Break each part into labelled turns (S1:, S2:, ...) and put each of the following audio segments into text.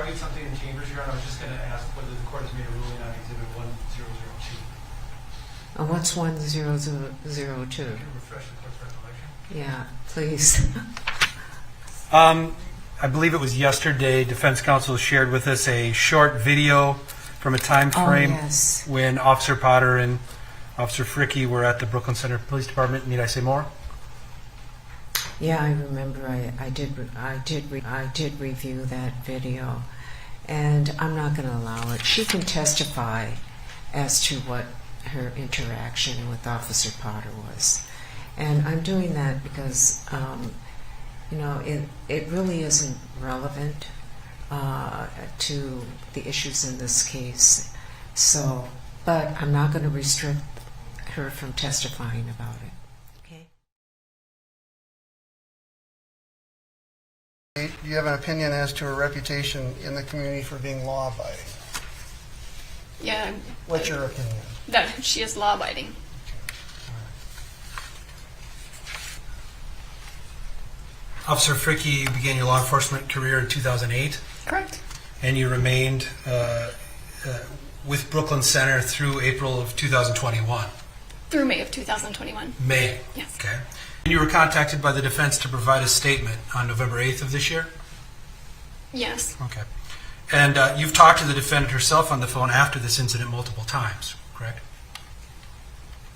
S1: argued something in chambers, Your Honor. I was just going to ask whether the court has made a ruling on Exhibit 1002.
S2: And what's 1002?
S1: Can you refresh the court's recollection?
S2: Yeah, please.
S3: I believe it was yesterday, defense counsel shared with us a short video from a time frame
S2: yes.
S3: when Officer Potter and Officer Fricke were at the Brooklyn Center Police Department. Need I say more?
S2: Yeah, I remember. I did review that video, and I'm not going to allow it. She can testify as to what her interaction with Officer Potter was, and I'm doing that because it really isn't relevant to the issues in this case. So, but I'm not going to restrict her from testifying about it.
S4: Do you have an opinion as to her reputation in the community for being law-abiding?
S5: Yeah.
S4: What's your opinion?
S5: That she is law-abiding.
S3: Officer Fricke, you began your law enforcement career in 2008,
S5: Correct.
S3: and you remained with Brooklyn Center through April of 2021.
S5: Through May of 2021.
S3: May.
S5: Yes.
S3: Okay. And you were contacted by the defense to provide a statement on November 8th of this year?
S5: Yes.
S3: Okay. And you've talked to the defendant herself on the phone after this incident multiple times, correct?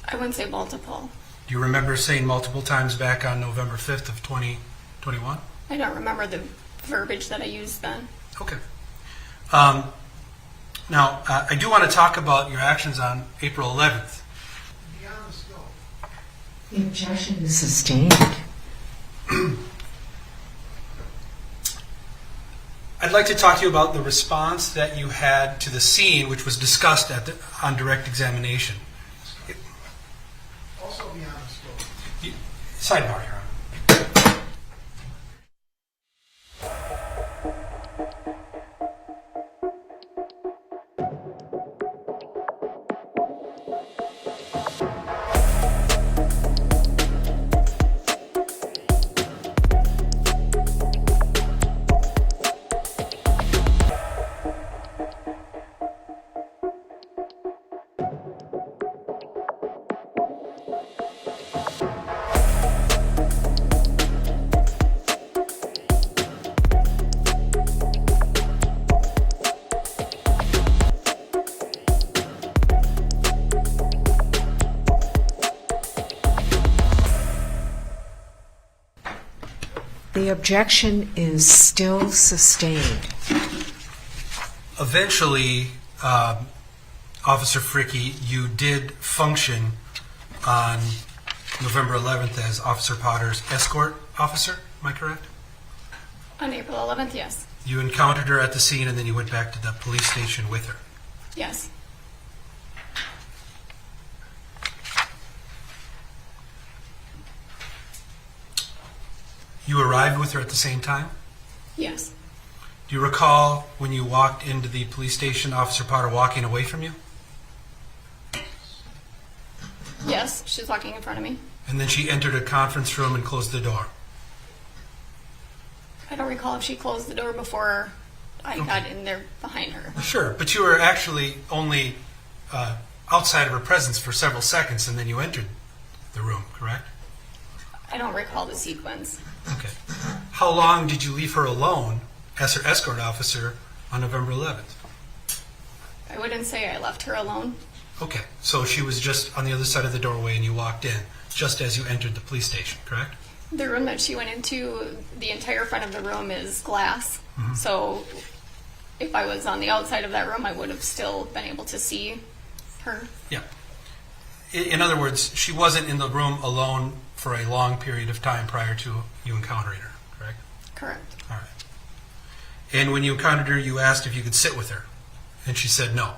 S5: I wouldn't say multiple.
S3: Do you remember saying multiple times back on November 5th of 2021?
S5: I don't remember the verbiage that I used then.
S3: Okay. Now, I do want to talk about your actions on April 11th.
S4: Beyond the scope.
S2: The objection is sustained.
S3: I'd like to talk to you about the response that you had to the scene, which was discussed on direct examination.
S4: Also beyond the scope.
S3: Sidebar, Your Honor.
S2: The objection is still sustained.
S3: Eventually, Officer Fricke, you did function on November 11th as Officer Potter's escort officer, am I correct?
S5: On April 11th, yes.
S3: You encountered her at the scene and then you went back to the police station with her.
S5: Yes.
S3: You arrived with her at the same time?
S5: Yes.
S3: Do you recall when you walked into the police station, Officer Potter walking away from you?
S5: Yes, she's walking in front of me.
S3: And then she entered a conference room and closed the door.
S5: I don't recall if she closed the door before I got in there behind her.
S3: Sure, but you were actually only outside of her presence for several seconds and then you entered the room, correct?
S5: I don't recall the sequence.
S3: Okay. How long did you leave her alone as her escort officer on November 11th?
S5: I wouldn't say I left her alone.
S3: Okay, so she was just on the other side of the doorway and you walked in just as you entered the police station, correct?
S5: The room that she went into, the entire front of the room is glass. So if I was on the outside of that room, I would have still been able to see her.
S3: Yeah. In other words, she wasn't in the room alone for a long period of time prior to you encountering her, correct?
S5: Correct.
S3: All right. And when you encountered her, you asked if you could sit with her, and she said no.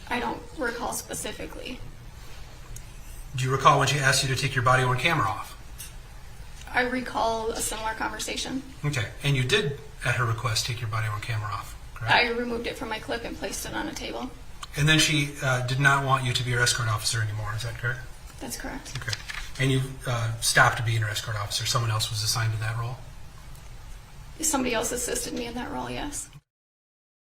S5: I don't recall specifically.
S3: Do you recall when she asked you to take your body-worn camera off?
S5: I recall a similar conversation.
S3: Okay, and you did, at her request, take your body-worn camera off, correct?
S5: I removed it from my clip and placed it on a table.
S3: And then she did not want you to be her escort officer anymore, is that correct?
S5: That's correct.
S3: Okay. And you stopped being her escort officer. Someone else was assigned to that role?
S5: Somebody else assisted me in that role, yes.